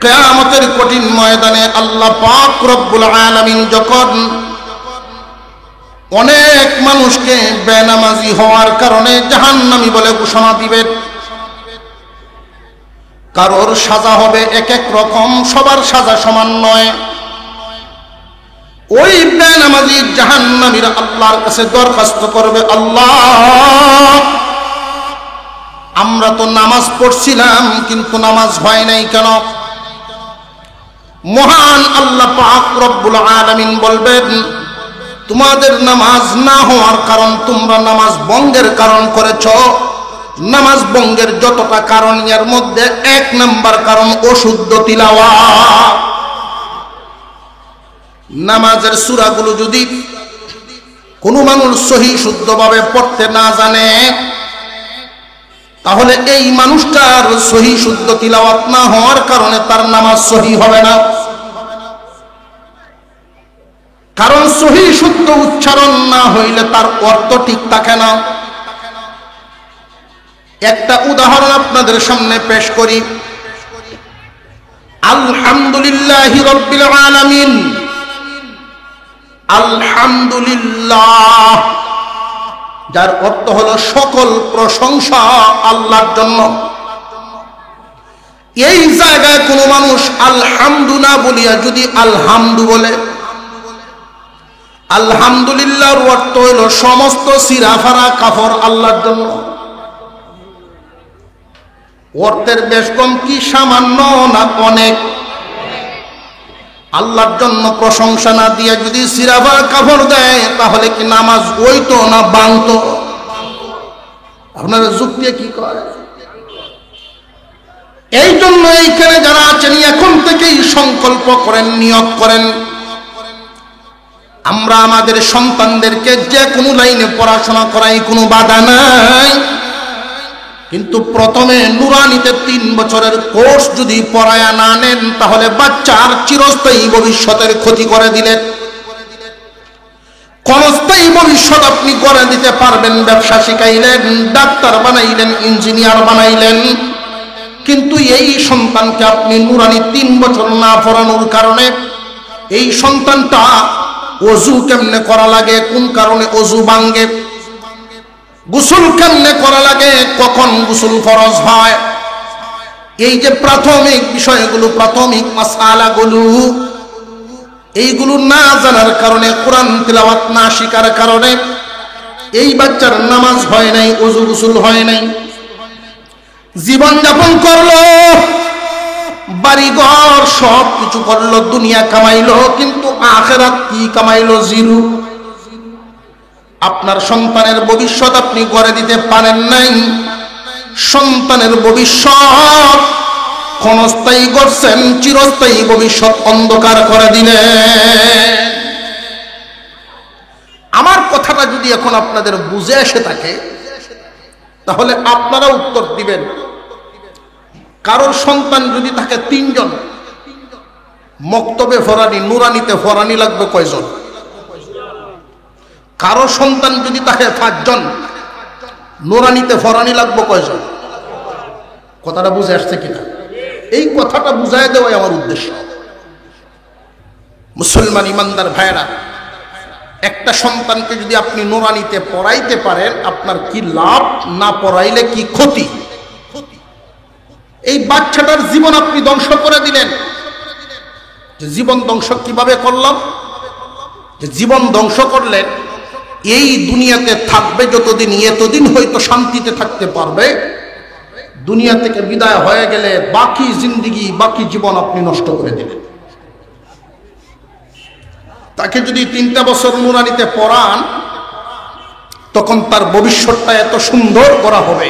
কিয়ামতের কঠিন ময়দানে আল্লাহ পাক রব্বুল আলামিন যখন অনেক মানুষকে বেনামাজি হওয়ার কারণে জাহান্নামী বলে ঘোষণা দিবেন, কারোর সাজা হবে এক এক রকম, সবার সাজা সমান নয়। ওই বেনামাজি জাহান্নামীরা আল্লাহর কাছে দরখাস্ত করবে, আল্লাহ আমরা তো নামাজ পড়ছিলাম কিন্তু নামাজ হয় নাই কেন? মহান আল্লাহ পাক রব্বুল আলামিন বলবেন, তোমাদের নামাজ না হওয়ার কারণ তোমরা নামাজ ভঙ্গের কারণ করেছ। নামাজ ভঙ্গের যতটা কারণ এর মধ্যে এক নাম্বার কারণ অশুদ্ধ তিলাওয়াত। নামাজের সূরাগুলো যদি কোনো মানুষ সহি শুদ্ধভাবে পড়তে না জানে, তাহলে এই মানুষটার সহি শুদ্ধ তিলাওয়াত না হওয়ার কারণে তার নামাজ সহি হবে না। কারণ সহি শুদ্ধ উচ্চারণ না হইলে তার অর্থ ঠিক থাকে না। একটা উদাহরণ আপনাদের সামনে পেশ করি। আলহামদুলিল্লাহি রাব্বিল আলামিন, আলহামদুলিল্লাহ, যার অর্থ হলো সকল প্রশংসা আল্লাহর জন্য। এই জায়গায় কোনো মানুষ আলহামদু না বলিয়া যদি আলহামদু বলে, আলহামদুলিল্লাহর অর্থ হলো সমস্ত সিরাফারা কাফর আল্লাহর জন্য। অর্থের বেশ কম কি সামান্য না অনেক? আল্লাহর জন্য প্রশংসা না দিয়ে যদি সিরাফার কাফর দেয় তাহলে কি নামাজ হইতো না ভাঙতো? আপনারা যুক্তি কি করে? এই জন্য এইখানে যারা আছেন এখন থেকেই সংকল্প করেন, নিয়ত করেন, আমরা আমাদের সন্তানদেরকে যে কোনো লাইনে পড়াশোনা করাই, কোনো বাধা নাই, কিন্তু প্রথমে নুরানিতে 3 বছরের কোর্স যদি পড়ায়া না নেন তাহলে বাচ্চার চিরস্থায়ী ভবিষ্যতের ক্ষতি করে দিলেন। ক্ষণস্থায়ী ভবিষ্যৎ আপনি করে দিতে পারবেন, ব্যবসা শিখাইলেন, ডাক্তার বানাইলেন, ইঞ্জিনিয়ার বানাইলেন, কিন্তু এই সন্তানকে আপনি নুরানি 3 বছর না পড়ানোর কারণে এই সন্তানটা ওযু কেমনে করা লাগে, কোন কারণে ওযু ভাঙে, গোসল কেমনে করা লাগে, কখন গোসল ফরজ হয়, এই যে প্রাথমিক বিষয়গুলো, প্রাথমিক মাসআলাগুলো, এইগুলো না জানার কারণে, কোরআন তিলাওয়াত না শিখার কারণে এই বাচ্চার নামাজ হয় নাই, ওযু গোসল হয় নাই। জীবন যাপন করলো, বাড়িঘর সব কিছু করলো, দুনিয়া কামাইলো, কিন্তু আখিরাত কি কামাইলো? জিরো। আপনার সন্তানের ভবিষ্যৎ আপনি গড়ে দিতে পারেন নাই। সন্তানের ভবিষ্যৎ ক্ষণস্থায়ী করছেন, চিরস্থায়ী ভবিষ্যৎ অন্ধকার করে দিলেন। আমার কথাটা যদি এখন আপনাদের বুঝে এসে থাকে তাহলে আপনারা উত্তর দিবেন। কারোর সন্তান যদি থাকে 3 জন, মক্তবে ফরানি, নুরানিতে ফরানি লাগবে কয়জন? কারো সন্তান যদি থাকে 5 জন, নুরানিতে ফরানি লাগবে কয়জন? কথাটা বুঝে আসছে কিনা? এই কথাটা বুঝায় দেওয়াই আমার উদ্দেশ্য। মুসলমান ইমানদার ভাইরা, একটা সন্তানকে যদি আপনি নুরানিতে পড়াইতে পারেন আপনার কি লাভ, না পড়াইলে কি ক্ষতি? এই বাচ্চাটার জীবন আপনি ধ্বংস করে দিলেন। জীবন ধ্বংস কিভাবে করলাম? যে জীবন ধ্বংস করলেন, এই দুনিয়াতে থাকবে যতদিন, এতদিন হয়তো শান্তিতে থাকতে পারবে, দুনিয়া থেকে বিদায় হয়ে গেলে বাকি জিন্দেগি, বাকি জীবন আপনি নষ্ট করে দিলেন। তাকে যদি 3টা বছর নুরানিতে পড়ান তখন তার ভবিষ্যৎটা এত সুন্দর করা হবে।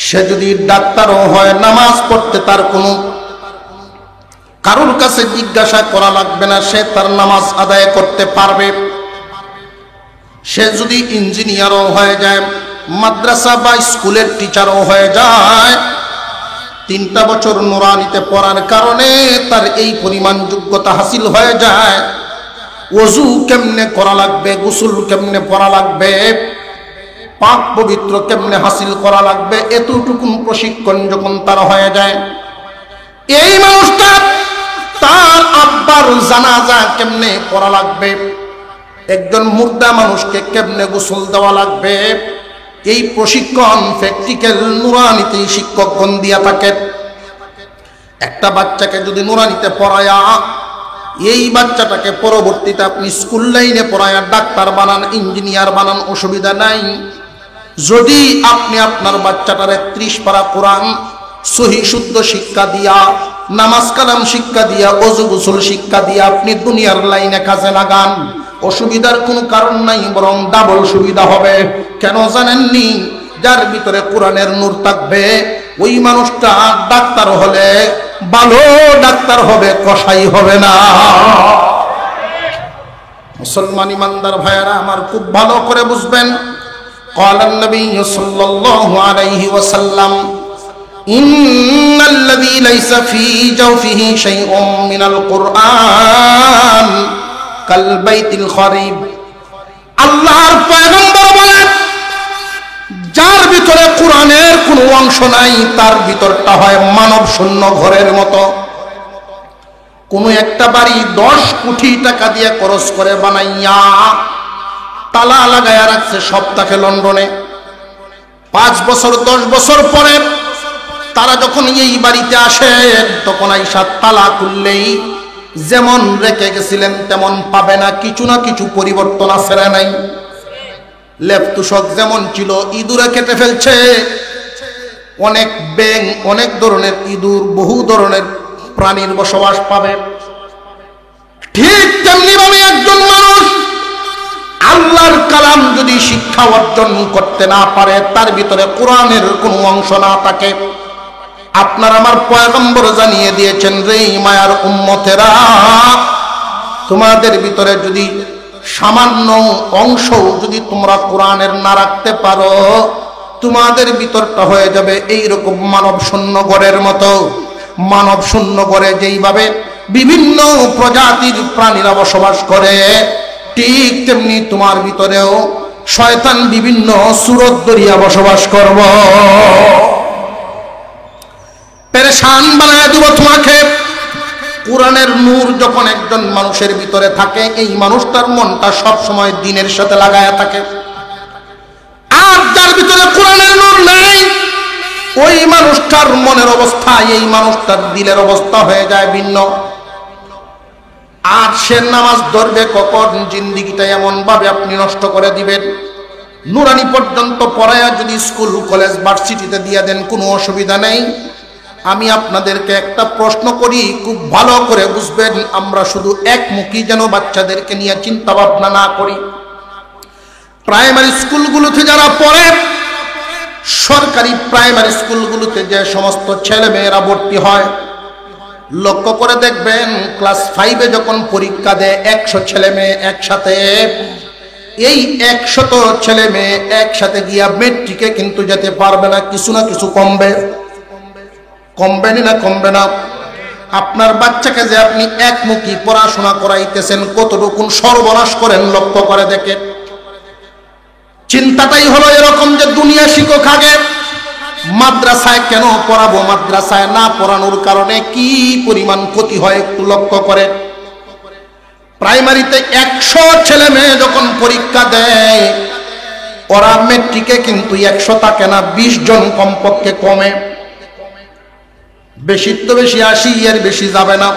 সে যদি ডাক্তারও হয়, নামাজ পড়তে তার কোনো কারোর কাছে জিজ্ঞাসা করা লাগবে না, সে তার নামাজ আদায় করতে পারবে। সে যদি ইঞ্জিনিয়ারও হয়ে যায়, মাদ্রাসা বা স্কুলের টিচারও হয়ে যায়, 3টা বছর নুরানিতে পড়ার কারণে তার এই পরিমাণ যোগ্যতা হাসিল হয়ে যায়। ওযু কেমনে করা লাগবে, গোসল কেমনে করা লাগবে, পাক পবিত্র কেমনে হাসিল করা লাগবে, এতটুকু প্রশিক্ষণ যখন তার হয়ে যায়, এই মানুষটা তার আব্বার জানাজা কেমনে পড়া লাগবে, একজন মুর্দা মানুষকে কেমনে গোসল দেওয়া লাগবে, এই প্রশিক্ষণ প্র্যাকটিক্যাল নুরানিতে শিক্ষকগণ দিয়া থাকে। একটা বাচ্চাকে যদি নুরানিতে পড়ায়া এই বাচ্চাটাকে পরবর্তীতে আপনি স্কুল লাইনে পড়ায়া ডাক্তার বানান, ইঞ্জিনিয়ার বানান, অসুবিধা নাই। যদি আপনি আপনার বাচ্চাটারে 30 পারা কোরআন সহি শুদ্ধ শিক্ষা দিয়া, নামাজ কালাম শিক্ষা দিয়া, ওযু গোসল শিক্ষা দিয়া আপনি দুনিয়ার লাইনে কাজে লাগান, অসুবিধার কোনো কারণ নাই, বরং ডাবল সুবিধা হবে। কেন জানেননি? যার ভিতরে কোরআনের নূর থাকবে ওই মানুষটা ডাক্তার হলে ভালো ডাক্তার হবে, কসাই হবে না। মুসলমান ইমানদার ভাইয়েরা আমার, খুব ভালো করে বুঝবেন। قال النبي صلى الله عليه وسلم إن الذي ليس في جوفه شيء من القرآن كالبيت الخريب। আল্লাহর পয়গম্বর বলেন, যার ভিতরে কোরআনের কোনো অংশ নাই তার ভিতরটা হয় মানব শূন্য ঘরের মতো। কোনো একটা বাড়ি 10 কোটি টাকা দিয়ে খরচ করে বানাইয়া তালা লাগাইয়া রাখছে সপ্তাহে লন্ডনে। 5 বছর 10 বছর পরে তারা যখন এই বাড়িতে আসে তখন আইসা তালা খুললেই যেমন রেখে গেছিলেন তেমন পাবে না, কিছু না কিছু পরিবর্তন আছে না নাই? লেপতুষক যেমন ছিল ইঁদুরে কেটে ফেলছে, অনেক ব্যাঙ, অনেক ধরনের ইঁদুর, বহু ধরনের প্রাণীর বসবাস পাবে। ঠিক তেমনি ভাবে একজন মানুষ আল্লাহর কালাম যদি শিক্ষা অর্জন করতে না পারে, তার ভিতরে কোরআনের কোনো অংশ না থাকে, আপনার আমার পয়গম্বর জানিয়ে দিয়েছেন, রে মায়ার উম্মতেরা, তোমাদের ভিতরে যদি সামান্য অংশ যদি তোমরা কোরআনের না রাখতে পারো, তোমাদের ভিতরটা হয়ে যাবে এইরকম মানব শূন্য ঘরের মতো। মানব শূন্য ঘরে যেইভাবে বিভিন্ন প্রজাতির প্রাণীরা বসবাস করে, ঠিক তেমনি তোমার ভিতরেও শয়তান বিভিন্ন সুরত দরিয়া বসবাস করব, পেরেশান বানায় দিব তোমাকে। কোরআনের নূর যখন একজন মানুষের ভিতরে থাকে, এই মানুষটার মনটা সব সময় দ্বীনের সাথে লাগায়া থাকে। আর যার ভিতরে কোরআনের নূর নাই, ওই মানুষটার মনের অবস্থা এই মানুষটার দিলের অবস্থা হয়ে যায় ভিন্ন। আর সে নামাজ ধরবে কখন, জিন্দিগিটা এমন ভাবে আপনি নষ্ট করে দিবেন। নুরানি পর্যন্ত পড়ায়া যদি স্কুল কলেজ ভার্সিটিতে দিয়ে দেন, কোনো অসুবিধা নেই। আমি আপনাদেরকে একটা প্রশ্ন করি, খুব ভালো করে বুঝবেন। আমরা শুধু একমুখী যেন বাচ্চাদেরকে নিয়ে চিন্তা ভাবনা না করি। প্রাইমারি স্কুলগুলোতে যারা পড়ে, সরকারি প্রাইমারি স্কুলগুলোতে যে সমস্ত ছেলে মেয়েরা ভর্তি হয়, লক্ষ্য করে দেখবেন ক্লাস 5-এ যখন পরীক্ষা দেয় 100 ছেলে মেয়ে একসাথে, এই 100 ছেলে মেয়ে একসাথে গিয়া মেট্রিকে কিন্তু যেতে পারবে না, কিছু না কিছু কমবে। কমবে না? কমবে না? আপনার বাচ্চাকে যে আপনি একমুখী পড়াশোনা করাইতেছেন, কতটুকু সর্বনাশ করেন লক্ষ্য করে দেখেন। চিন্তাটাই হলো এরকম যে দুনিয়া শিক্ষক আগে, মাদ্রাসায় কেন পড়াবো? মাদ্রাসায় না পড়ানোর কারণে কি পরিমাণ ক্ষতি হয় একটু লক্ষ্য করে। প্রাইমারিতে 100 ছেলে মেয়ে যখন পরীক্ষা দেয়, ওরা মেট্রিকে কিন্তু 100 থাকে না, 20 জন কমপক্ষে কমে। বেশি তো বেশি 80 এর বেশি যাবে না।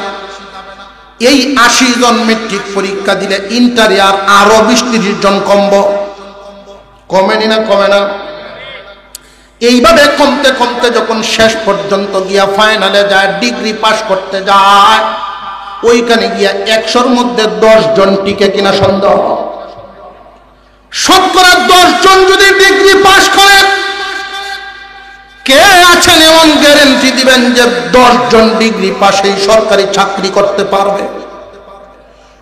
এই 80 জন মেট্রিক পরীক্ষা দিলে ইন্টারে আরো 20-30 জন কমেনি না? কমে না? এইভাবে কমতে কমতে যখন শেষ পর্যন্ত গিয়া ফাইনালে যায়, ডিগ্রি পাস করতে যায়, ওইখানে গিয়া 100-র মধ্যে 10 জন টিকে কিনা সন্দেহ। শতকরা 10 জন যদি ডিগ্রি পাস করে, কে আছেন এমন গ্যারেন্টি দিবেন যে 10 জন ডিগ্রি পাশেই সরকারি চাকরি করতে পারবে?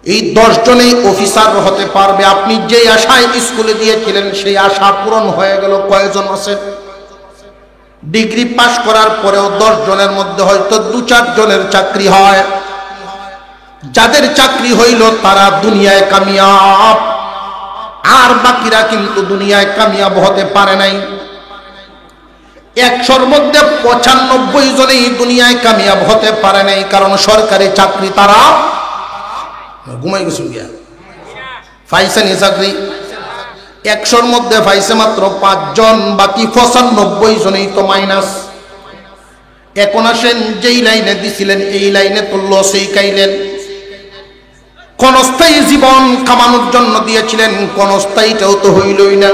এই 10 জনেই অফিসার হতে পারবে? আপনি যে আশায় স্কুলে দিয়েছিলেন সেই আশা পূরণ হয়ে গেল? কয়জন আছে? ডিগ্রি পাস করার পরেও 10 জনের মধ্যে হয়তো 2-4 জনের চাকরি হয়। যাদের চাকরি হইল তারা দুনিয়ায় কামিয়াব, আর বাকিরা কিন্তু দুনিয়ায় কামিয়াব হতে পারে নাই। 100-র মধ্যে 95 জনেই দুনিয়ায় কামিয়াব হতে পারে নাই, কারণ সরকারি চাকরি তারা ঘুমাই গেছে গিয়া পাইছে নি চাকরি। 100-র মধ্যে পাইছে মাত্র 5 জন, বাকি 95 জনেই তো মাইনাস। এখন আসেন, যেই লাইনে দিছিলেন এই লাইনে তো লসেই খাইলেন। ক্ষণস্থায়ী জীবন কামানোর জন্য দিয়েছিলেন, ক্ষণস্থায়ীটাও তো হইলই না।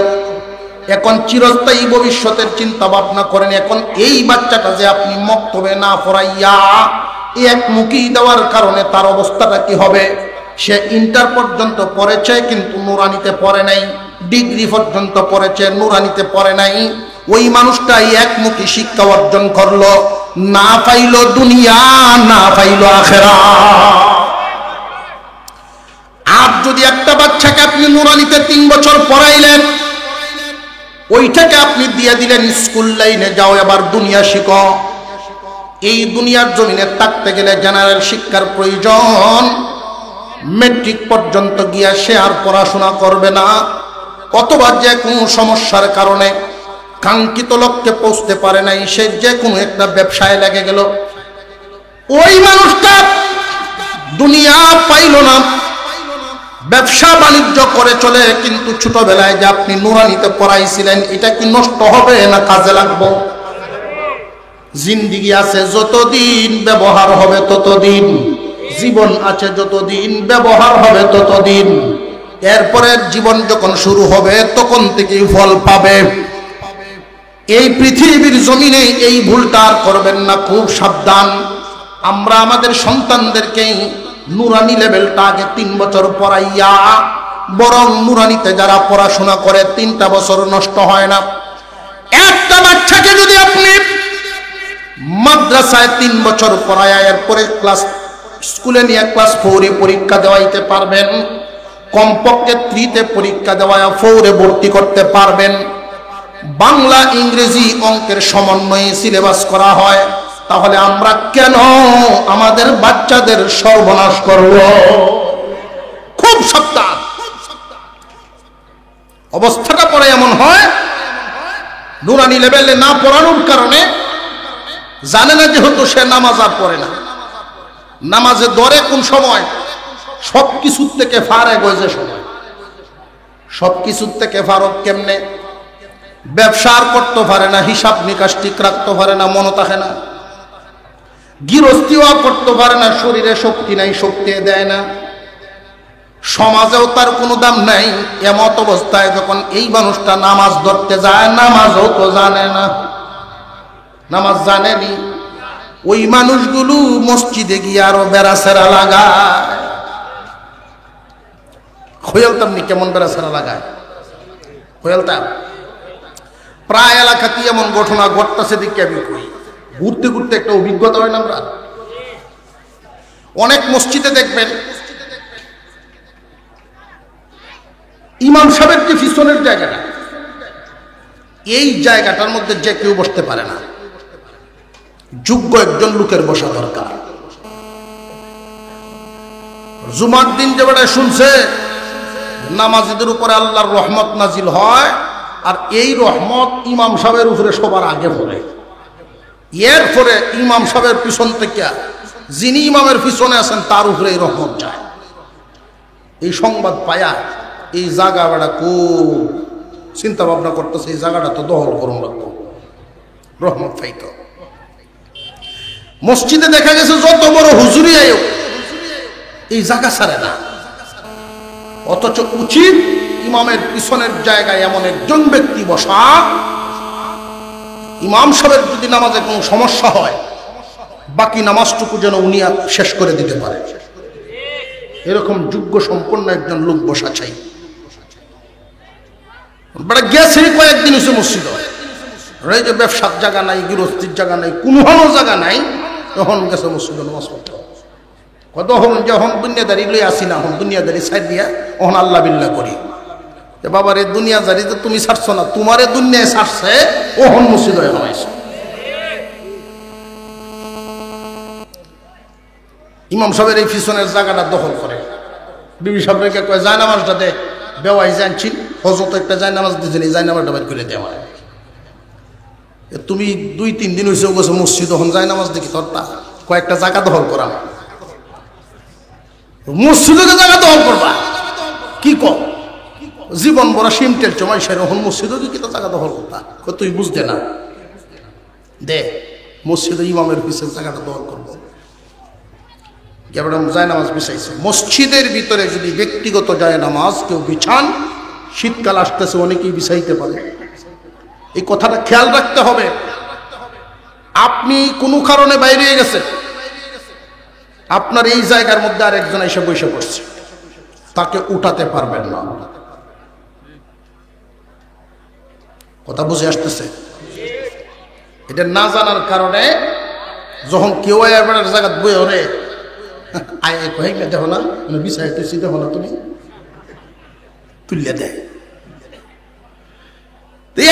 এখন চিরস্থায়ী ভবিষ্যতের চিন্তা ভাবনা করেন। এখন এই বাচ্চাটা যে আপনি মক্তবে না পড়াইয়া একমুখী দেওয়ার কারণে তার অবস্থাটা কি হবে? সে ইন্টার পর্যন্ত পড়েছে কিন্তু নুরানিতে পড়ে নাই, ডিগ্রি পর্যন্ত পড়েছে নুরানিতে পড়ে নাই। ওই মানুষটাই একমুখী শিক্ষা অর্জন করলো, না পাইল দুনিয়া, না পাইল আখিরাত। আর যদি একটা বাচ্চাকে আপনি নুরানিতে 3 বছর পড়াইলেন, ওইটাকে আপনি দিয়ে দিলেন স্কুল লাইনে, যাও এবার দুনিয়া শিখো। এই দুনিয়ার জমিনে থাকতে গেলে জেনারেল শিক্ষার প্রয়োজন। মেট্রিক পর্যন্ত গিয়া সে আর পড়াশোনা করবে না, অথবা যে কোনো সমস্যার কারণে কাঙ্ক্ষিত লক্ষ্যে পৌঁছতে পারে নাই, সে যে কোনো একটা ব্যবসায় লেগে গেল। ওই মানুষটা দুনিয়া পাইল না, ব্যবসা বাণিজ্য করে চলে, কিন্তু ছোটবেলায় যে আপনি নুরানিতে পড়াইছিলেন এটা কি নষ্ট হবে না কাজে লাগবো? জিন্দিগি আছে যতদিন, ব্যবহার হবে ততদিন। জীবন আছে যতদিন, ব্যবহার হবে ততদিন। এরপরের জীবন যখন শুরু হবে তখন থেকেই ফল পাবে। এই পৃথিবীর জমিনে এই ভুলটা আর করবেন না, খুব সাবধান। আমরা আমাদের সন্তানদেরকে নুরানি লেভেলটা আগে 3 বছর পড়াইয়া, বরং নুরানিতে যারা পড়াশোনা করে 3টা বছর নষ্ট হয় না। একটা বাচ্চাকে যদি আপনি মাদ্রাসায় 3 বছর পড়ায়া এরপরে স্কুলে নিয়ে ক্লাস 4-এ পরীক্ষা দেওয়াইতে পারবেন, কমপক্ষে 3-তে পরীক্ষা দেওয়ায় 4-এ ভর্তি করতে পারবেন। বাংলা, ইংরেজি, অঙ্কের সমন্বয়ে সিলেবাস করা হয়, তাহলে আমরা কেন আমাদের বাচ্চাদের সর্বনাশ করব? খুব সাবধান। অবস্থাটা পরে এমন হয়, নুরানি লেভেলে না পড়ানোর কারণে জানে না, যেহেতু সে নামাজ আর পড়ে না। নামাজে ধরে কোন সময়? সবকিছুর থেকে ফারেক হয়ে যে সময়। সবকিছুর থেকে ফারক কেমনে? ব্যবসা আর করতে পারে না, হিসাব নিকাশ ঠিক রাখতে পারে না, মনে থাকে না। গৃহস্থিও করতে পারে না, শরীরে শক্তি নাই, শক্তি দেয় না। সমাজেও তার কোনো দাম নাই। এমত অবস্থায় যখন এই মানুষটা নামাজ ধরতে যায়, নামাজও তো জানে না, নামাজ জানেনি। ওই মানুষগুলো মসজিদে গিয়ে আরো বেড়াছেরা লাগায়। হইলতাম নি কেমন বেড়াছেরা লাগায়? হইলতাম প্রায় এলাকাতে এমন ঘটনা ঘটতেছে দিকে আমি কই, ঘুরতে ঘুরতে একটা অভিজ্ঞতা হয় না। আমরা অনেক মসজিদে দেখবেন ইমাম সাহেবের যে পিছনের জায়গাটা, এই জায়গাটার মধ্যে যে কেউ বসতে পারে না, যোগ্য একজন লোকের বসা দরকার। জুমার দিন যে বেটা শুনছে নামাজীদের উপরে আল্লাহর রহমত নাজিল হয়, আর এই রহমত ইমাম সাহেবের উপরে সবার আগে পড়ে। এরপরে ইমাম সাহেবের পিছন থেকে যিনি ইমামের পিছনে আছেন তার উপরে এই রহমত যায়। এই সংবাদ পায়া এই জায়গা বেড়া খুব চিন্তা ভাবনা করতেছে, এই জায়গাটা তো দখল করুন লাগতো, রহমত পাইতো। মসজিদে দেখা গেছে যত বড় হুজুরি আয়ো এই জায়গা ছাড়ে না, অথচ উচিত ইমামের পিছনের জায়গায় এমন একজন ব্যক্তি বসা, ইমাম সাহেবের যদি নামাজে কোনো সমস্যা হয় বাকি নামাজটুকু যেন উনি শেষ করে দিতে পারে, এরকম যোগ্য সম্পন্ন একজন লোক বসা চাই। বেটা গেছে কয়েকদিন হচ্ছে মসজিদ, এই যে ব্যবসার জায়গা নাই, গৃহস্থির জায়গা নাই, কোনো জায়গা নাই, তখন গেছে মসজিদ নামাজ পড়তে। তখন যখন দুনিয়াদারি লই আসি না, এখন দুনিয়াদারি সাইড দিয়া ওখানে আল্লাহ বিল্লাহ করি যে বাবার এই দুনিয়াদারি তো তুমি ছাড়ছো না, তোমার এই দুনিয়ায় ছাড়ছে, ওহন মসজিদ হয়ে হয়েছে। ইমাম সাহেবের এই পিছনের জায়গাটা দখল করে। বিবি সাহেবকে কয় যায় নামাজটা দে, বেওয়াই জানছি হজরত একটা যায় নামাজ দিয়েছেন, এই যায় নামাজটা বের করে দেওয়া। তুমি 2-3 দিন হয়েছে গেছো মসজিদ, হন যায় নামাজ দেখি তোরটা কয়েকটা জায়গা দখল করা, মসজিদে জায়গা দখল করবা কি কর, জীবন বড় সিমটেল চমাই সেরকম মসজিদে কি জায়গা দখল করতা, তুই বুঝতে না দে মসজিদে ইমামের পিছনে জায়গাটা দখল করবো। যায় নামাজ বিছাইছে মসজিদের ভিতরে, যদি ব্যক্তিগত যায় নামাজ কেউ বিছান, শীতকাল আসতেছে অনেকেই বিছাইতে পারে, এই কথাটা খেয়াল রাখতে হবে। আপনি কোনো কারণে বাইরে গেছে, আপনার এই জায়গার মধ্যে আরেকজন এসে বসে পড়ছে, তাকে উঠাতে পারবেন না। কথা বুঝে আসতেছে? এটা না জানার কারণে যখন কেউ এবার জায়গা বই ওরে আয় কয়েক দেখো না বিছাই তুই দেখো না, তুমি তুলিয়া দেয়।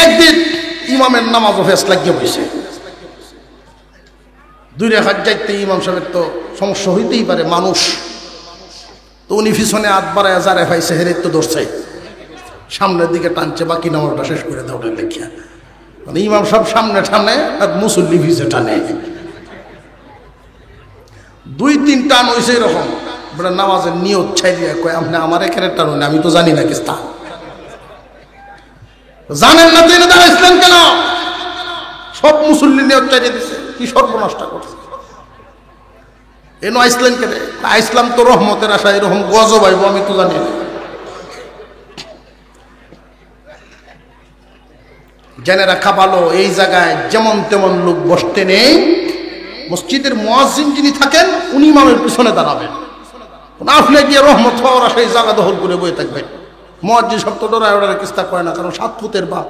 একদিন ইমামের নামাজ ফেস লাগিয়ে বসে, 2 রেখাত যাইতে ইমাম সাহেবের তো সমস্যা হইতেই পারে, মানুষ তো উনি পিছনে হাত বাড়ায় যারে পাইছে হেরে তো ধরছে, সামনের দিকে টানছে, বাকি নামাজটা শেষ করে দেওয়া লেখিয়া, মানে ইমাম সাহেব সামনে টানে আর মুসল্লি ভিজে টানে, 2-3 টান হয়েছে এরকম। নামাজের নিয়ত ছাই দিয়ে কয় আপনি আমার এখানে টানুন, আমি তো জানি না কিস্তা, জানেন না জেনে দাঁড়াইছিলেন কেন? সব মুসল্লি নিয়ত চাই দিচ্ছে, কি সর্বনষ্ট করছে, এনো আইসলেন কেন? আইসলাম তো রহমতের আশা, এরকম গজব আইব আমি তো জানি না। জেনে রাখা ভালো, এই জায়গায় যেমন তেমন লোক বসতে নেই। মসজিদের মুয়াজ্জিন যিনি থাকেন উনি ইমামের পিছনে দাঁড়াবেন, আপনি গিয়ে রহমত হওয়ার আশায় জায়গা দখল করে বয়ে থাকবেন। মুয়াজ্জিন সব তো ডরায় ওরা কিস্তা করে না, কারণ 7 ফুটের বাপ,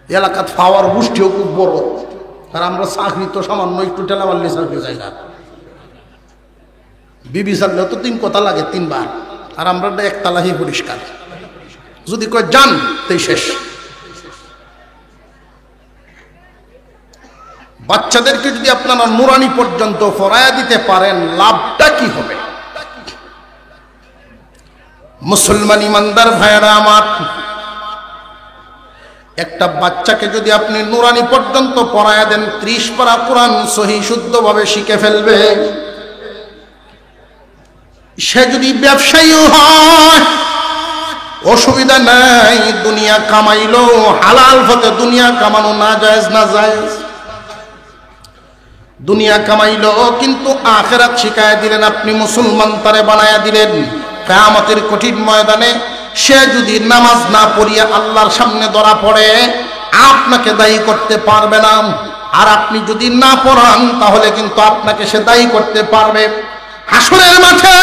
এলাকাত পাওয়ার গোষ্ঠীও খুব বড়, আর আমরা চাকরি তো সামান্য একটু ঠেলা মারলে চাকরি জায়গা, বিবি চাললেও তো 3 কথা লাগে 3 বার, আর আমরা একতলাহি পরিষ্কার, যদি কয় যান তাই শেষ। বাচ্চাদেরকে যদি আপনারা নুরানি পর্যন্ত পড়ায়া দিতে পারেন, লাভটা কি হবে? মুসলমান ইমানদার ভাইয়েরা আমার, একটা বাচ্চাকে যদি আপনি নুরানি পর্যন্ত পড়ায়া দেন, 30 পারা কোরআন সহি শুদ্ধভাবে শিখে ফেলবে। সে যদি ব্যবসায়ী হয় অসুবিধা নাই, দুনিয়া কামাইলো, হালাল পথে দুনিয়া কামানো না জায়েজ না জায়েজ, দুনিয়া কামাইলো কিন্তু আখিরাত শিখায়া দিলেন আপনি, মুসলমান তারে বানায়া দিলেন। কিয়ামতের কঠিন ময়দানে সে যদি নামাজ না পড়িয়া আল্লাহর সামনে ধরা পড়ে, আপনাকে দায়ী করতে পারবে না, আর আপনি যদি না পড়ান তাহলে কিন্তু আপনাকে সে দায়ী করতে পারবে। হাসরের মাঠে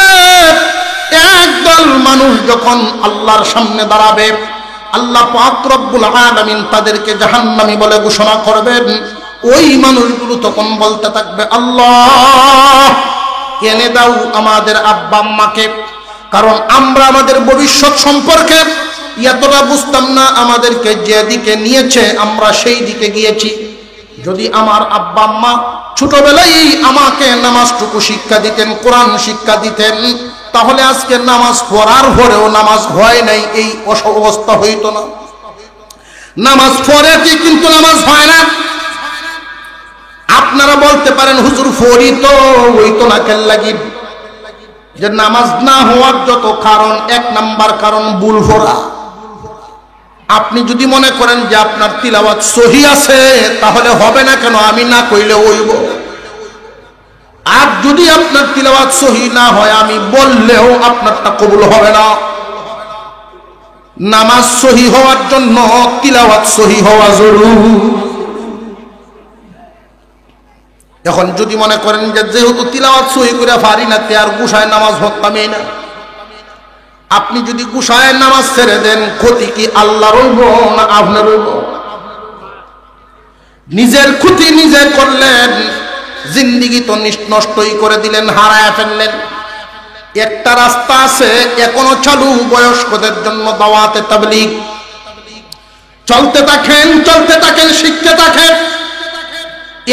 একদল মানুষ যখন আল্লাহর সামনে দাঁড়াবে, আল্লাহ পাক রব্বুল আলামিন তাদেরকে জাহান্নামী বলে ঘোষণা করবেন। ওই মানুষগুলো তখন বলতে থাকবে, আল্লাহ এনে দাও আমাদের আব্বা আম্মাকে, কারণ আমরা আমাদের ভবিষ্যৎ সম্পর্কে এতটা বুঝতাম না, আমাদেরকে যেদিকে নিয়েছে আমরা সেই দিকে গিয়েছি। যদি আমার আব্বা আম্মা ছোটবেলায় আমাকে নামাজটুকু শিক্ষা দিতেন, কোরআন শিক্ষা দিতেন, তাহলে আজকে নামাজ পড়ার পরেও নামাজ হয় নাই, এই অবস্থা হইতো না। নামাজ পড়ে কিন্তু নামাজ হয় না। আপনারা বলতে পারেন হুজুর ফরি তো হইতো না কেন লাগি? যে নামাজ না হওয়ার যত কারণ, 1 নাম্বার কারণ ভুল পড়া। আপনি যদি মনে করেন যে আপনার তিলাওয়াত সহি আছে, তাহলে হবে না কেন? আমি না কইলে হইব। আর যদি আপনার তিলাওয়াত সহি না হয়, আমি বললেও আপনারটা কবুল হবে না। নামাজ সহি হওয়ার জন্য তিলাওয়াত সহি হওয়া জরুরি। এখন যদি মনে করেন যে যেহেতু তিলাওয়াত সহি করে পারি না, তে আর গুসায় নামাজ পড়তামই না, আপনি যদি গুসায় নামাজ ছেড়ে দেন, ক্ষতি কি আল্লাহ রইব না আপনার রইব? নিজের ক্ষতি নিজে করলেন, জিন্দিগি তো নষ্টই করে দিলেন, হারায় ফেললেন। একটা রাস্তা আছে এখনো চালু বয়স্কদের জন্য, দাওয়াতে তাবলীগ। চলতে থাকেন, শিখতে থাকেন।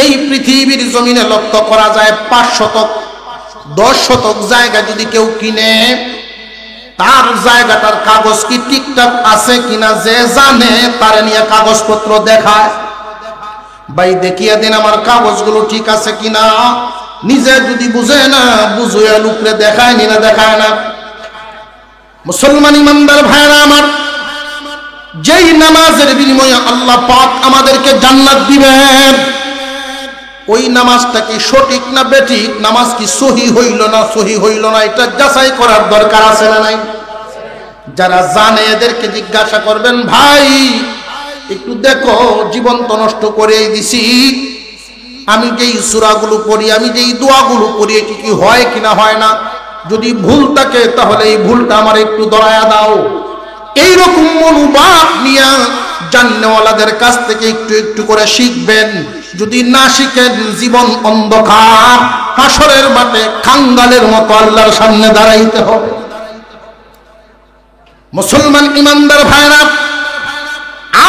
এই পৃথিবীর জমিনে লক্ষ্য করা যায় 5 শতক 10 শতক জায়গা যদি কেউ কিনে, তার জায়গাটার কাগজ কি ঠিকঠাক আছে কিনা যে জানে তারে নিয়ে কাগজপত্র দেখায়, ভাই দেখিয়ে দিন আমার কাগজগুলো ঠিক আছে কিনা। নিজে যদি বুঝে না, বুঝুয়া লুকরে দেখায় নি না দেখায় না। মুসলমান ইমানদার ভাইরা আমার, যেই নামাজের বিনিময়ে আল্লাহ পাক আমাদেরকে জান্নাত দিবেন, ওই নামাজটা কি সঠিক না বেঠিক, নামাজ কি সহি হইল না সহি হইল না, এটা যাচাই করার দরকার আছে না নাই? যারা জানে এদেরকে জিজ্ঞাসা করবেন, ভাই একটু দেখো, জীবন তো নষ্ট করেই দিছি, আমি যেই সূরাগুলো পড়ি, আমি যেই দোয়াগুলো পড়ি, এটি কি হয় কিনা হয় না, যদি ভুল থাকে তাহলে এই ভুলটা আমার একটু দয়া দাও। এইরকম মনোভাব নিয়ে জান্নেওয়ালাদের কাছ থেকে একটু একটু করে শিখবেন। যদি না শিখেন, জীবন অন্ধকার, হাসরের মাঠে খাঙ্গালের মতো আল্লাহর সামনে দাঁড়াইতে হবে। মুসলমান ইমানদার ভাইরা,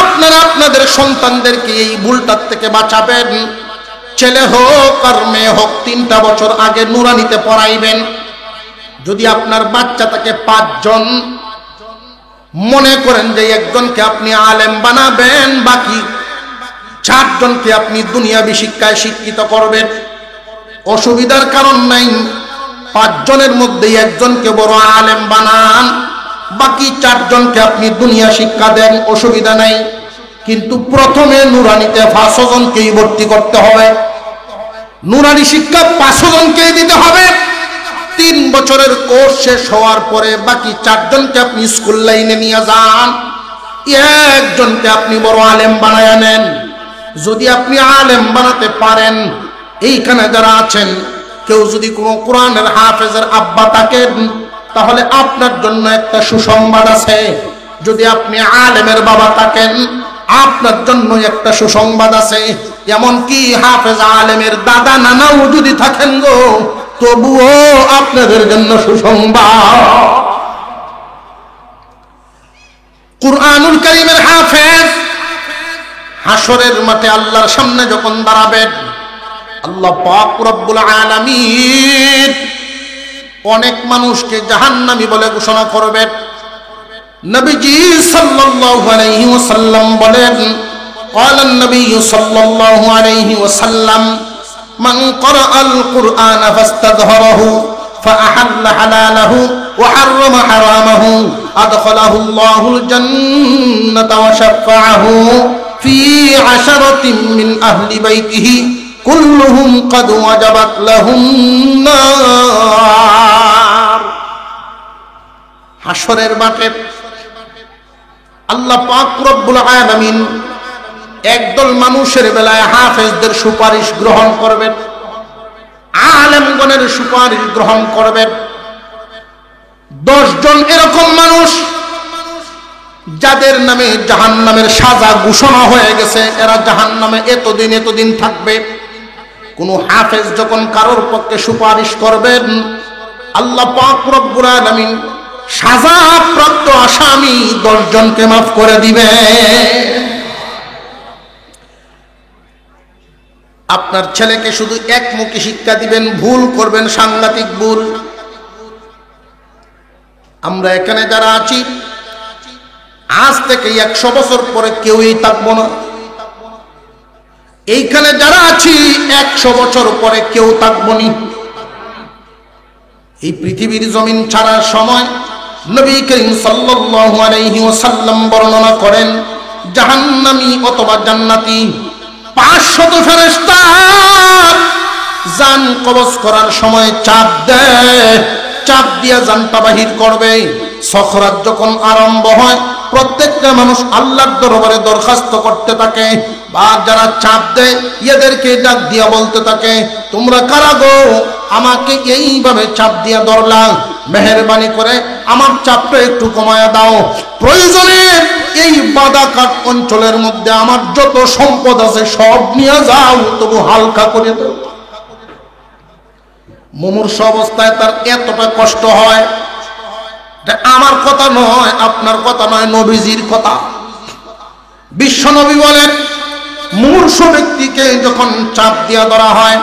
আপনারা আপনাদের সন্তানদেরকে এই ভুলটার থেকে বাঁচাবেন। ছেলে হোক আর মেয়ে হোক, 3টা বছর আগে নুরানিতে পড়াইবেন। যদি আপনার বাচ্চা থাকে 5 জন, মনে করেন যে একজনকে আপনি আলেম বানাবেন, বাকি 4 জনকে আপনি দুনিয়াবি শিক্ষায় শিক্ষিত করবেন, অসুবিধার কারণ নাই। 5 জনের মধ্যে একজনকে বড় আলেম বানান, বাকি 4 জনকে আপনি দুনিয়া শিক্ষা দেন, অসুবিধা নাই। কিন্তু প্রথমে নুরানিতে 5 জনকেই ভর্তি করতে হবে, নুরানি শিক্ষা 5 জনকেই দিতে হবে। 3 বছরের কোর্স শেষ হওয়ার পরে বাকি 4 জনকে আপনি স্কুল লাইনে নিয়ে যান, একজনকে আপনি বড় আলেম বানায় নেন। যদি আপনি আলেম বানাতে পারেন, এইখানে যারা আছেন কেউ যদি কোনো কোরআনের হাফেজের আব্বা থাকেন, তাহলে আপনার জন্য একটা সুসংবাদ আছে। যদি আপনি আলেমের বাবা থাকেন, আপনার জন্য একটা সুসংবাদ আছে। এমনকি হাফেজ আলেমের দাদা নানাও যদি থাকেন গো, তবুও আপনাদের জন্য সুসংবাদ। কুরআনুল কারীমের হাফেজ হাসরের মাঠে আল্লাহর সামনে যখন দাঁড়াবেন, আল্লাহ পাক রব্বুল আলামিন অনেক মানুষকে জাহান্নামী বলে ঘোষণা করবেন। নবীজি সাল্লাল্লাহু আলাইহি ওয়াসাল্লাম বলেন, قال النبي صلى الله عليه وسلم من قرأ القرآن فاستظهره فأحل حلاله وحرم حرامه أدخله الله الجنة وشفعه في 10 من أهل بيته كلهم قد وجبت لهم النار। হাসরের মাঠে আল্লাহ পাক রব্বুল আলামিন একদল মানুষের বেলায় হাফেজদের সুপারিশ গ্রহণ করবেন, আলেমগণের সুপারিশ গ্রহণ করবেন। 10 জন এরকম মানুষ যাদের নামে জাহান্নামের সাজা ঘোষণা হয়ে গেছে, এরা জাহান্নামে এতদিন থাকবে। কোন হাফেজ যখন কারোর পক্ষে সুপারিশ করবেন, আল্লাহ পাক রব্বুল আলামিন সাজাপ্রাপ্ত আসামি 10 জনকে মাফ করে দিবে। আপনার ছেলেকে শুধু একমুখী শিক্ষা দিবেন, ভুল করবেন, সাংঘাতিক ভুল। আমরা এখানে যারা আছি, আজ থেকে 100 বছর পরে কেউই থাকবো না। এইখানে যারা আছি 100 বছর পরে কেউ থাকবো না। এই পৃথিবীর জমিন ছাড়ার সময় নবী করিম সাল্লাল্লাহু আলাইহি ওয়াসাল্লাম বর্ণনা করেন, জাহান্নামী অথবা জান্নাতি 500 ফেরেশতা জান কবজ করার সময় চাপ দেয়, চাপ দিয়ে জানটা বাহির করবে। সখরাত যখন আরম্ভ হয়, প্রত্যেকটা মানুষ আল্লাহর দরবারে দরখাস্ত করতে থাকে, বা যারা চাপ দেয় এদেরকে ডাক দিয়া বলতে থাকে, তোমরা কারা গো, আমাকে এইভাবে চাপ দিয়া ধরলা, মেহেরবানি করে আমার চাপটা একটু কমায়া দাও। প্রয়োজনে এই বাদাকাট অঞ্চলের মধ্যে আমার যত সম্পদ আছে সব নিয়ে যাও, তবু হালকা করে দাও। মুমূর্ষ অবস্থায় তার এতটা কষ্ট হয়, আমার কথা নয়, আপনার কথা নয়, নবীজির কথা। বিশ্ব নবী বলেন, মুমূর্ষ ব্যক্তিকে যখন চাপ দিয়া ধরা হয়,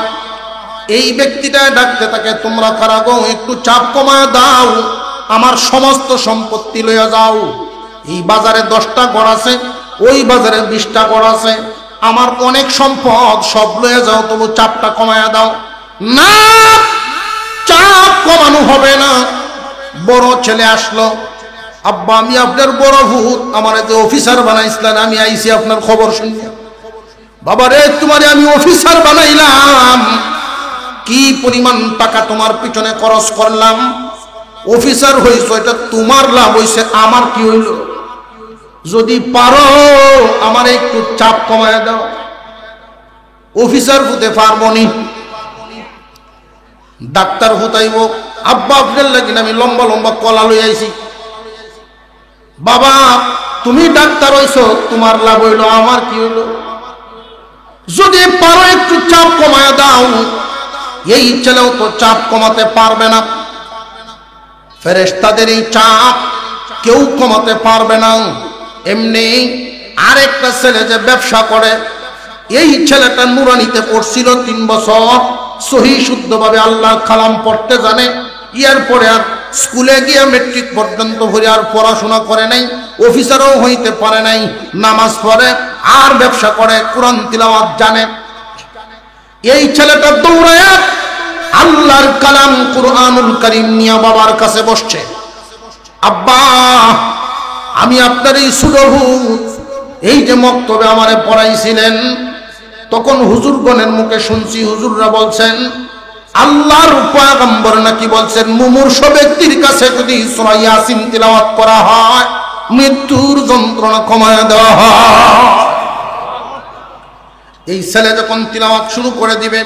এই ব্যক্তিটা ডাকতে থাকে, তোমরা কারা গো, একটু চাপ কমায় দাও, আমার সমস্ত সম্পত্তি লইয়া যাও। এই বাজারে 10টা ঘর আছে, ওই বাজারে 20টা ঘর আছে, আমার অনেক সম্পদ, সব লইয়া যাও, তবু চাপটা কমায়া দাও। না, চাপ কমানো হবে না। বড় ছেলে আসলো, আব্বা আমি আপনার বড় ভূত, আমার যে অফিসার বানাইছিলেন, আমি আইছি আপনার খবর শুনি। বাবা রে, তোমারে আমি অফিসার বানাইলাম, কি পরিমাণ টাকা তোমার পিছনে খরচ করলাম, অফিসার হইছ, এটা তোমার লাভ হইছে, আমার কি হইল? যদি পারো আমার একটু চাপ কমায় দাও। অফিসার হতে পারবো নি, ডাক্তার হতাইব। আব্বা আপনার লাগিন আমি লম্বা লম্বা কলা লই আইছি। বাবা তুমি ডাক্তার হইছো, তোমার লাভ হইল, আমার কি হইল? যদি পারো একটু চাপ কমায় দাও। এই ছেলেও তো চাপ কমাতে পারবে না। ফেরেশতাদের এই চাপ কেউ কমাতে পারবে না। এমনি আরেকটা ছেলে যে ব্যবসা করে, এই ছেলেটা নুরানিতে পড়ছিল 3 বছর, সহি শুদ্ধভাবে আল্লাহর কালাম পড়তে জানে। ইয়ার পরে আর স্কুলে গিয়ে মেট্রিক পর্যন্ত ভরে আর পড়াশোনা করে নাই, অফিসারও হইতে পারে নাই। নামাজ পড়ে আর ব্যবসা করে, কোরআন তিলাওয়াত জানে। এই ছেলেটা দৌড়ায় আল্লাহর কালাম কুরআনুল কারীম নিয়ে বাবার কাছে বসছে। আব্বা আমি আপনার এই সুরভূত, এই যে মক্তবে আমারে পড়াইছিলেন, তখন হুজুরগণের মুখে শুনছি, হুজুররা বলছেন আল্লাহর পয়গম্বর নাকি বলছেন মুমূর্ষু ব্যক্তির কাছে যদি সূরা ইয়াসিন তিলাওয়াত করা হয়, মৃত্যুর যন্ত্রণা কমায় দেওয়া হয়। এই ছেলে যখন তিলাওয়াত শুরু করে দিবে,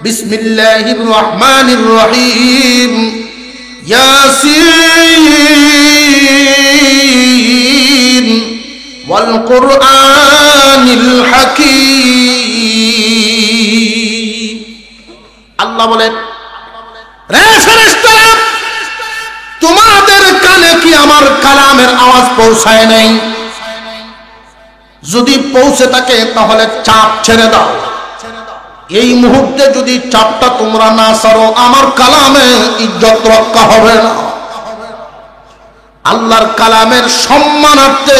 বিসমিল্লাহির রহমানির রহিম, ইয়াসিন ওয়াল কুরআনিল হাকীম। আল্লাহ বলেন, রে ফেরেশতারা, তোমাদের কানে কি আমার কালামের আওয়াজ পৌঁছায় নাই? যদি পৌঁছে থাকে তাহলে চাপ ছেড়ে দাও। এই মুহূর্তে যদি চাপটা তোমরা না ছাড়ো, আমার কালামে ইজ্জত রক্ষা হবে না। আল্লাহর কালামের সম্মানার্থে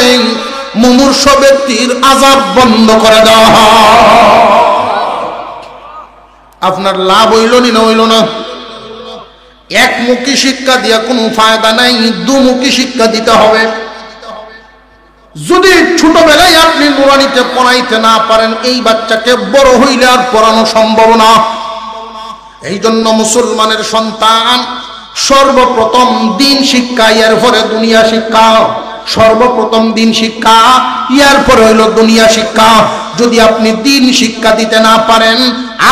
মুমূর্ষু ব্যক্তির আযাব বন্ধ করে দেওয়া হয়। আপনার লাভ হইল না হইল না? একমুখী শিক্ষা দিয়া কোনো ফায়দা নাই, দুমুখী শিক্ষা দিতে হবে। যদি ছোটবেলায় আপনি নুরানিতে পড়াইতে না পারেন, এই বাচ্চাকে বড় হইলে আর পড়ানো সম্ভব না। এই জন্য মুসলমানের সন্তান সর্বপ্রথম দিন শিক্ষা, এর পরে দুনিয়া শিক্ষা। সর্বপ্রথম দিন শিক্ষা, ইয়ার পরে হইল দুনিয়া শিক্ষা। যদি আপনি দিন শিক্ষা দিতে না পারেন,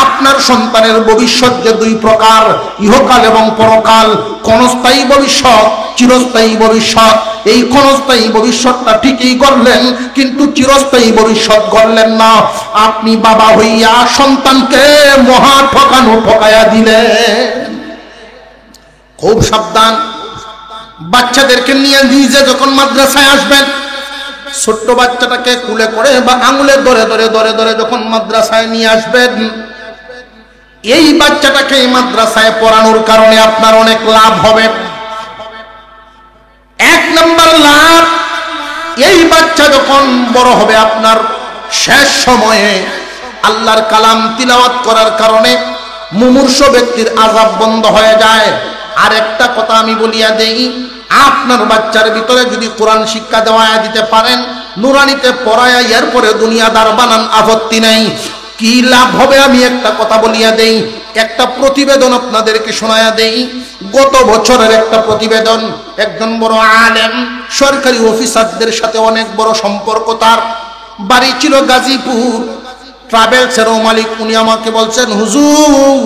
আপনার সন্তানের ভবিষ্যৎ যে 2 প্রকার, ইহকাল এবং পরকাল, ক্ষণস্থায়ী ভবিষ্যৎ, চিরস্থায়ী ভবিষ্যৎ। এই ক্ষণস্থায়ী ভবিষ্যৎটা ঠিকই করলেন, কিন্তু চিরস্থায়ী ভবিষ্যৎ করলেন না। আপনি বাবা হইয়া সন্তানকে মহা ঠকানো ঠকায়া দিলেন। খুব সাবধান। বাচ্চাদেরকে নিয়ে নিজে যখন মাদ্রাসায় আসবেন, ছোট্ট বাচ্চাটাকে কুলে করে বা আঙুলে ধরে ধরে ধরে ধরে যখন মাদ্রাসায় নিয়ে আসবেন, এই বাচ্চাটাকে মাদ্রাসায় পড়ানোর কারণে আপনার অনেক লাভ হবে। 1 নম্বর লাভ, এই বাচ্চা যখন বড় হবে, আপনার শেষ সময়ে আল্লাহর কালাম তিলাওয়াত করার কারণে মুমূর্ষু ব্যক্তির আযাব বন্ধ হয়ে যায়। আর একটা কথা আমি বলিয়া দেই, আপনার বাচ্চার ভিতরে যদি কোরআন শিক্ষা দেওয়া দিতে পারেন, নুরানিতে পড়ায়া এরপরে দুনিয়াদার বানান, আপত্তি নাই। কি লাভ হবে আমি একটা কথা বলিয়া দেই, একটা প্রতিবেদন আপনাদেরকে শোনায়া দেই। গত বছরের একটা প্রতিবেদন। একজন বড় আলেম, সরকারি অফিসারদের সাথে অনেক বড় সম্পর্ক, তার বাড়ি ছিল গাজীপুর, ট্রাভেলসেরও মালিক। উনি আমাকে বলছেন, হুজুর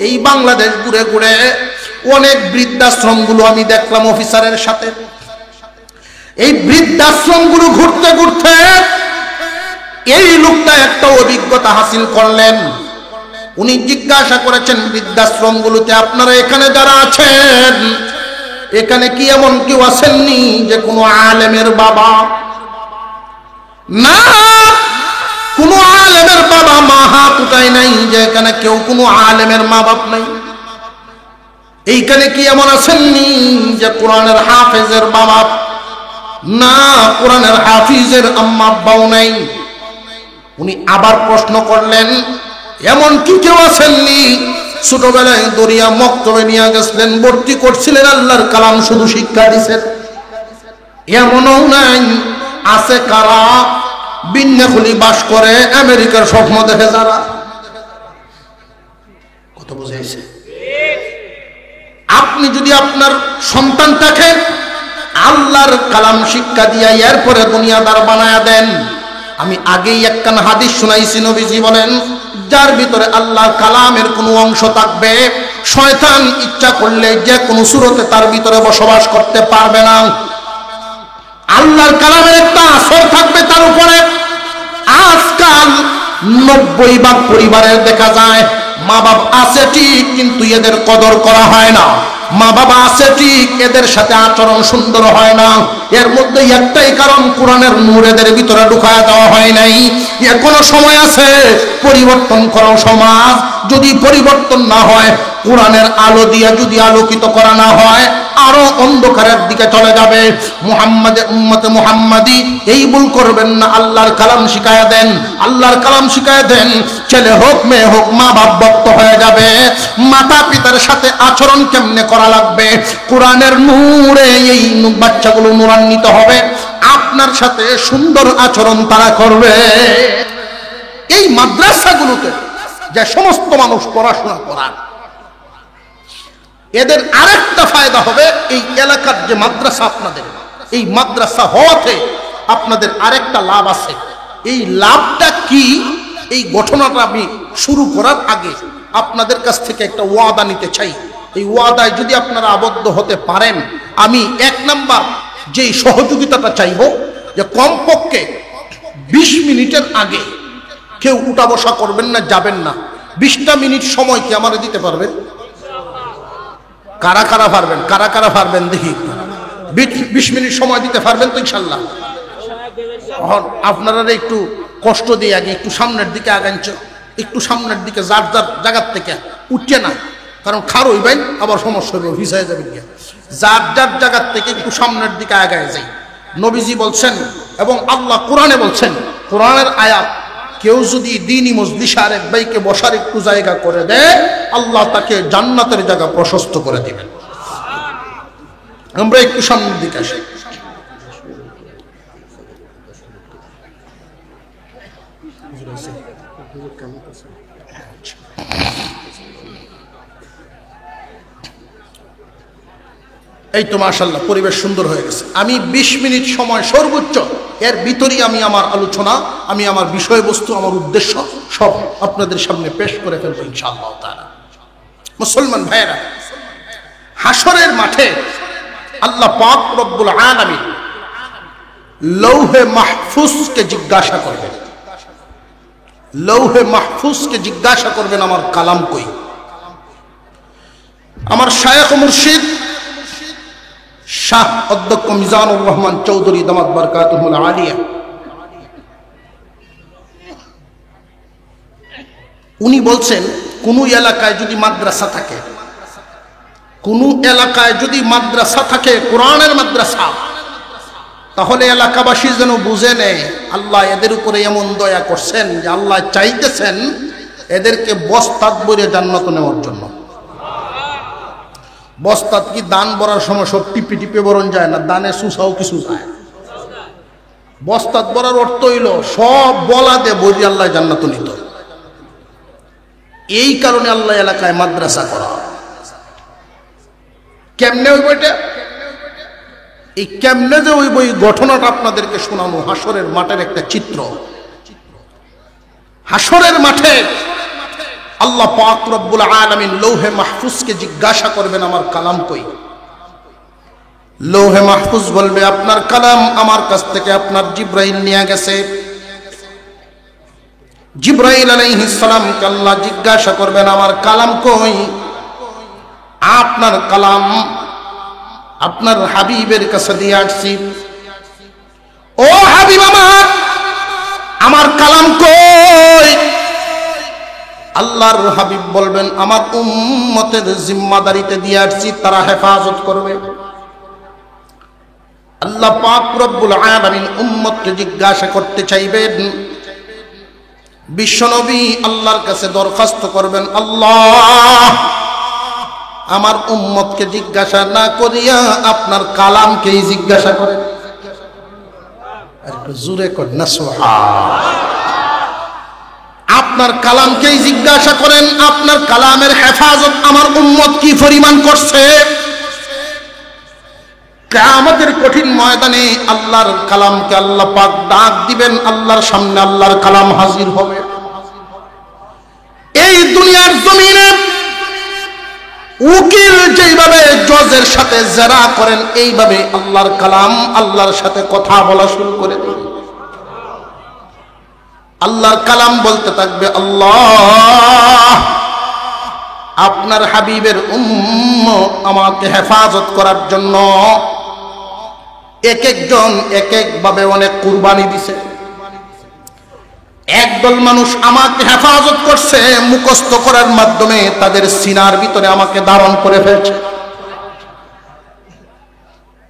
এই বাংলাদেশ ঘুরে ঘুরে অনেক বৃদ্ধাশ্রমগুলো আমি দেখলাম অফিসারের সাথে। এই বৃদ্ধাশ্রমগুলো ঘুরতে ঘুরতে এই লোকটা একটা অভিজ্ঞতা হাসিল করলেন। উনি জিজ্ঞাসা করেছেন, বৃদ্ধাশ্রমগুলোতে আপনারা এখানে যারা আছেন, এখানে কি এমন কেউ আসেননি যে কোনো আলেমের বাবা? না, কোনো আলেমের বাবা মা হাত উঠায় নাই যে এখানে কেউ কোনো আলেমের মা বাপ নাই। এইখানে কি এমন আছেননি যে কোরআনের হাফেজের বাবা না, কোরআনের হাফিজের আম্মা আব্বাও নাই? উনি আবার প্রশ্ন করলেন, এমন কি কেউ আছেননি ছোটবেলায় দরিয়া মক্তবে নিয়ে গেছিলেন, ভর্তি করছিলেন, আল্লাহর কালাম শুধু শিক্ষা দিছেন? এমনও নাই। আছে কারা? বিন্যাখুলি বাস করে আমেরিকার স্বপ্ন দেখে যারা। কত বুঝাইছে? আপনি যদি আপনার সন্তানটাকে আল্লাহর কালাম শিক্ষা দিয়া এরপরে দুনিয়াদার বানায়া দেন, আমি আগেই একখান হাদিস শুনাইছি, নবীজি বলেন, যার ভিতরে আল্লাহর কালামের কোনো অংশ থাকবে, শয়তান ইচ্ছা করলে যে কোনো সূরতে তার ভিতরে বসবাস করতে পারবে না। আল্লাহর কালামের একটা আসর থাকবে তার উপরে। আজকাল 90% পরিবারের দেখা যায় মা বাবা আছে ঠিক, কিন্তু এদের কদর করা হয় না। মা বাবা আছে ঠিক, এদের সাথে আচরণ সুন্দর হয় না। এর মধ্যে একটাই কারণ, কোরআনের নূর এদের ভিতরে ঢুকায় দেওয়া হয় নাই। এখনো সময় আছে, পরিবর্তন করো সমাজ। যদি পরিবর্তন না হয়, কোরআনের আলো দিয়ে যদি আলোকিত করা না হয়, আরো অন্ধকারের দিকে চলে যাবে। মুহাম্মাদের উম্মতে মুহাম্মাদি এই ভুল করবেন না। আল্লাহর কালাম শিখায়া দেন, আল্লাহর কালাম শিখায়া দেন। ছেলে হোক মেয়ে হোক, মা বাপ ভক্ত হয়ে যাবে। মাতা পিতার সাথে আচরণ কেমনে করা লাগবে, কোরআনের নূরে এই বাচ্চাগুলো নূরান্বিত হবে। আপনার সাথে সুন্দর আচরণ তারা করবে। এই মাদ্রাসাগুলোতে যে সমস্ত মানুষ পড়াশোনা করার, এদের আরেকটা ফায়দা হবে, এই এলাকার যে মাদ্রাসা আপনাদের, এই মাদ্রাসা হওয়াতে আপনাদের আরেকটা লাভ আছে। এই লাভটা কি? এই ঘটনাটা আমি শুরু করার আগে আপনাদের কাছ থেকে একটা ওয়াদা নিতে চাই। এই ওয়াদায় যদি আপনারা আবদ্ধ হতে পারেন, আমি 1 নাম্বার যেই সহযোগিতাটা চাইব, যে কমপক্ষে 20 মিনিটের আগে কেউ উঠা বসা করবেন না, যাবেন না। 20টা মিনিট সময় কি আমারে দিতে পারবেন? কারা কারা পারবেন? কারা কারা পারবেন দেখি। 20 মিনিট সময় দিতে পারবেন তো ইনশাল্লাহ? আপনারা একটু কষ্ট দিয়ে আগে একটু সামনের দিকে আগাঞ্চ, একটু সামনের দিকে, যার যার জায়গার থেকে উঠছে না, কারণ খার হইবেন আবার সমস্যা হবে, ভিসায় যাবেন। যার যার জায়গার থেকে একটু সামনের দিকে আগায় যাই। নবীজি বলছেন এবং আল্লাহ কোরআনে বলছেন, কোরআনের আয়াত, কেউ যদি দ্বীনি মজলিসে আরেক ভাইকে বসার একটু জায়গা করে দেয়, আল্লাহ তাকে জান্নাতের জায়গা প্রশস্ত করে দিবেন। আমরা একটু সামনের দিকে আসি। এই তো মাশাআল্লাহ, পরিবেশ সুন্দর হয়ে গেছে। আমি 20 মিনিট সময় সর্বোচ্চ, এর ভিতরেই আমি আমার আলোচনা, আমি আমার বিষয়বস্তু, আমার উদ্দেশ্য সব আপনাদের সামনে পেশ করে ফেলবো ইনশাআল্লাহ তাআলা। মুসলমান ভাইয়েরা, হাসরের মাঠে আল্লাহ পাক রব্বুল আলামিন লৌহে মাহফুজকে জিজ্ঞাসা করবেন। লৌহে মাহফুজকে জিজ্ঞাসা করবেন, আমার কালাম কই? আমার শায়েখ মুর্শিদ শাহ অধ্যক্ষ মিজানুর রহমান চৌধুরী দামাত বারকাতুহুল আলিয়া, উনি বলছেন, কোন এলাকায় যদি মাদ্রাসা থাকে, কোন এলাকায় যদি মাদ্রাসা থাকে, কোরআনের মাদ্রাসা, তাহলে এলাকাবাসী যেন বুঝে নেয় আল্লাহ এদের উপরে এমন দয়া করছেন যে আল্লাহ চাইতেছেন এদেরকে বস্তাত ভরে জান্নাত নেওয়ার জন্য। বস্তাত কি দান ভরার সময় সব টিপে টিপে বরণ যায় না, দানে সুসাও কিছু যায়। বস্তাত ভরার অর্থ হইল সব বলা দে বলি আল্লাহ জান্নাত নিত। এই কারণে আল্লাহ এলাকায় মাদ্রাসা করা। কেমনে হইব এটা? এই কেমনে যে হইব, এই ঘটনাটা আপনাদেরকে শোনানো। হাসরের মাঠের একটা চিত্র। হাসরের মাঠে আল্লাহ পাক রব্বুল আলামিন লৌহে মাহফুজকে জিজ্ঞাসা করবেন, আমার কালাম কই? লৌহে মাহফুজ বলবে, আপনার কালাম আমার কাছ থেকে আপনার জিব্রাইল নিয়ে গেছে। জিব্রাইল আলাইহিস সালামকে আল্লাহ জিজ্ঞাসা করবেন, আমার কালাম কই? আপনার কালাম আপনার হাবিবের কাছে দিয়ে আসছি। ও হাবিব আমার কালাম কই? আল্লাহর হাবিব বলবেন আমার উম্মতের জিম্মাদারিতে দিয়ে আসছি, তারা হেফাজত করবে। আল্লাহ পাক রব্বুল আলামিন উম্মতকে জিজ্ঞাসা করতে চাইবেন, বিশ্বনবী আল্লাহর কাছে দরখাস্ত করবেন, আল্লাহ আমার উম্মতকে জিজ্ঞাসা না করিয়া আপনার কালামকেই জিজ্ঞাসা করেন। একটু জোরে করেন না সুবহান। আপনার কালামকেই জিজ্ঞাসা করেন, আপনার কালামের হেফাজত আমার উম্মত কি পরিমাণ করছে। কিয়ামতের কঠিন ময়দানে আল্লাহর কালামকে আল্লাহ পাক ডাক দিবেন, আল্লাহর সামনে আল্লাহর কালাম হাজির হবে। এই দুনিয়ার জমিনে উকিল যেভাবে জজের সাথে জেরা করেন, এইভাবে আল্লাহর কালাম আল্লাহর সাথে কথা বলা শুরু করে দেবে। আল্লাহর কালাম বলতে থাকবে, আল্লাহ আপনার হাবিবের উম্মত আমাকে হেফাজত করার জন্য এক একজন এক এক ভাবে অনেক কুরবানি দিছে। একদল মানুষ আমাকে হেফাজত করছে মুখস্থ করার মাধ্যমে, তাদের সিনার ভিতরে আমাকে ধারণ করে ফেলছে।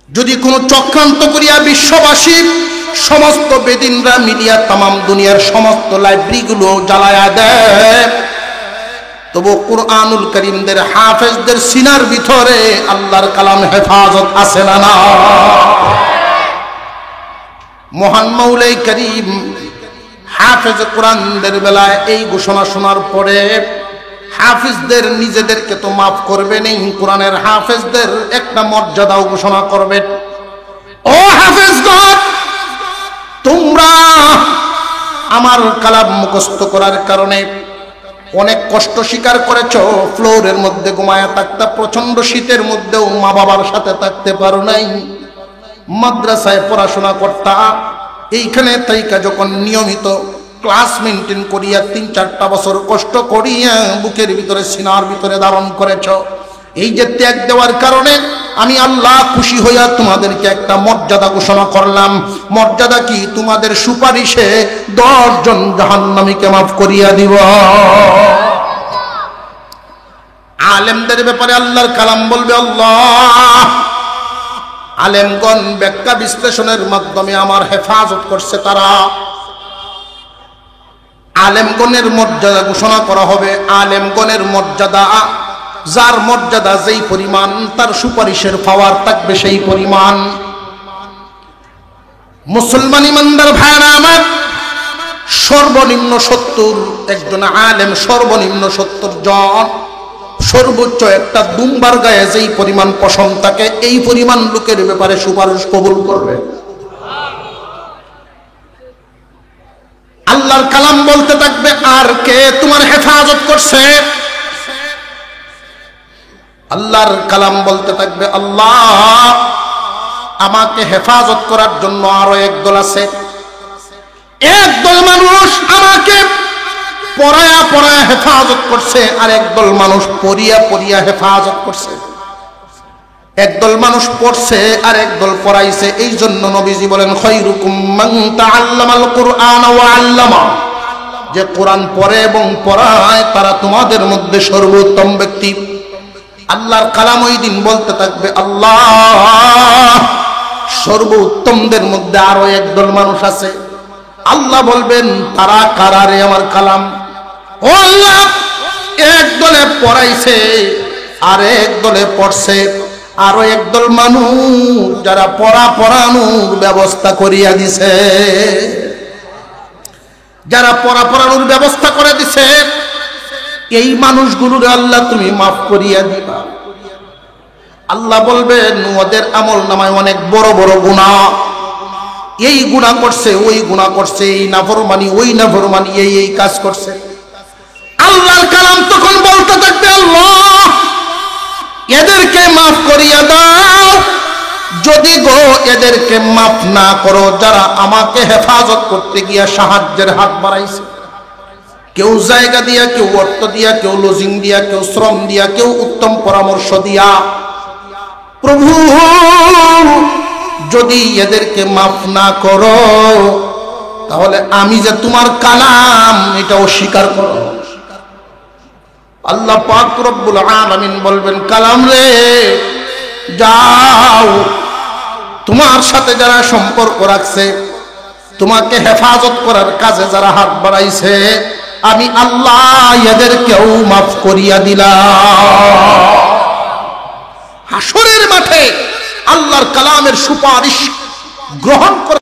যদি কোনো চক্রান্ত করিয়া বিশ্ববাসী সমস্ত বেদিনরা মিলিয়া তামাম দুনিয়ার সমস্ত লাইব্রেরিগুলো জ্বালায়া দেয়, তবু কুরআনুল কারীমদের হাফেজদের সিনার ভিতরে আল্লাহর কালাম হেফাজত আছে না? না। মহান মাওলাই কারীম হাফেজ কোরআনদের বেলায় এই ঘোষণা শোনার পরে হাফিজদের নিজেদেরকে তো মাফ করবেনই, কোরআনের হাফেজদের একটা মর্যাদাও ঘোষণা করবেন। ও হাফেজগণ, তোমরা আমার কালাম মুখস্থ করার কারণে অনেক কষ্ট স্বীকার করেছো, ফ্লোরের মধ্যে ঘুমায়া থাকতে, প্রচন্ড শীতের মধ্যেও মা বাবার সাথে থাকতে পারো নাই, মাদ্রাসায় পড়াশোনা করতা, এইখানে তাইকা যখন নিয়মিত ক্লাস মেনটেন করিয়া ৩-৪টা বছর কষ্ট করিয়া বুকের ভিতরে সিনার ভিতরে ধারণ করেছ, এই যে ত্যাগ দেওয়ার কারণে আমি আল্লাহ খুশি হইয়া তোমাদেরকে একটা মর্যাদা ঘোষণা করলাম। মর্যাদা কি? তোমাদের সুপারিশে 10 জন জাহান্নামীকে মাফ করিয়া দিব। আলেমদের ব্যাপারে আল্লাহর কালাম বলবে, আল্লাহ আলেমগণ ব্যাখ্যা বিশ্লেষণের মাধ্যমে আমার হেফাজত করছে, তারা আলেমগণের মর্যাদা ঘোষণা করা হবে। আলেমগণের মর্যাদা, যার মর্যাদা যেই পরিমাণ তার সুপারিশের পাওয়ার থাকবে সেই পরিমাণ। মুসলমান ইমানদার ভাইরা আমার, সর্বনিম্ন 70 একজন আলেম, সর্বনিম্ন 70 জন, সর্বোচ্চ একটা দুম্বার গায়ে যেই পরিমাণ পশম থাকে, এই পরিমাণ লোকের ব্যাপারে সুপারিশ কবুল করবে। আল্লাহর কালাম বলতে থাকবে, আর কে তোমার হেফাজত করছে? আল্লাহর কালাম বলতে থাকবে, আল্লাহ আমাকে হেফাজত করার জন্য আরো একদল আছে। একদল মানুষ আমাকে পড়ায়া পড়ায়া হেফাজত করছে, আর একদল মানুষ পড়িয়া পড়িয়া হেফাজত করছে। একদল মানুষ পড়ছে আর একদল পড়াইছে। এই জন্য নবীজি বলেন, খায়রুকুম মান তাআল্লামাল কুরআন ওয়া আল্লামা, যে কোরআন পড়ে এবং পড়ায় তারা তোমাদের মধ্যে সর্বোত্তম ব্যক্তি। আল্লাহর কালাম ওই দিন বলতে থাকবে, আল্লাহ সর্বোত্তমদের মধ্যে আরো একদল মানুষ আছে। আল্লাহ বলবেন, তারা কারা রে আমার কালাম? ও আল্লাহ, এক দলে পড়াইছে আর এক দলে পড়ছে, আরো একদল মানুষ যারা পড়ানোর ব্যবস্থা করিয়া দিছে, যারা পড়ানোর ব্যবস্থা করে দিছে, এই মানুষগুলোর আল্লাহ তুমি মাফ করিয়া দিবা। আল্লাহ বলবেন, ওদের আমল নামায় অনেক বড় বড় গুনাহ, এই গুনাহ করছে, ওই গুনাহ করছে, এই নাফরমানি, ওই নাফরমানি, এই কাজ করছে। আল্লাহর কালাম তখন বলতে থাকবে, আল্লাহ এদেরকে মাফ করিয়া দাও। যদি গো এদেরকে মাফ না করো, যারা আমাকে হেফাজত করতে গিয়া সাহায্যের হাত বাড়াইছে, কেউ জায়গা দিয়া, কেউ অর্থ দিয়া, কেউ লজিং দিয়া, কেউ শ্রম দিয়া, কেউ উত্তম পরামর্শ দিয়া, প্রভু যদি এদেরকে মাফ না করো, তাহলে আমি যে তোমার কালাম এটা অস্বীকার করো। আল্লাহ পাক রব্বুল আলামিন বলবেন কালাম রে যাও, তোমার সাথে যারা সম্পর্ক রাখছে, তোমাকে হেফাজত করার কাজে যারা হাত বাড়াইছে, আমি আল্লাহ এদেরকেও মাফ করিয়া দিলাম। হাসরের মাঠে আল্লাহর কালামের সুপারিশ গ্রহণ করে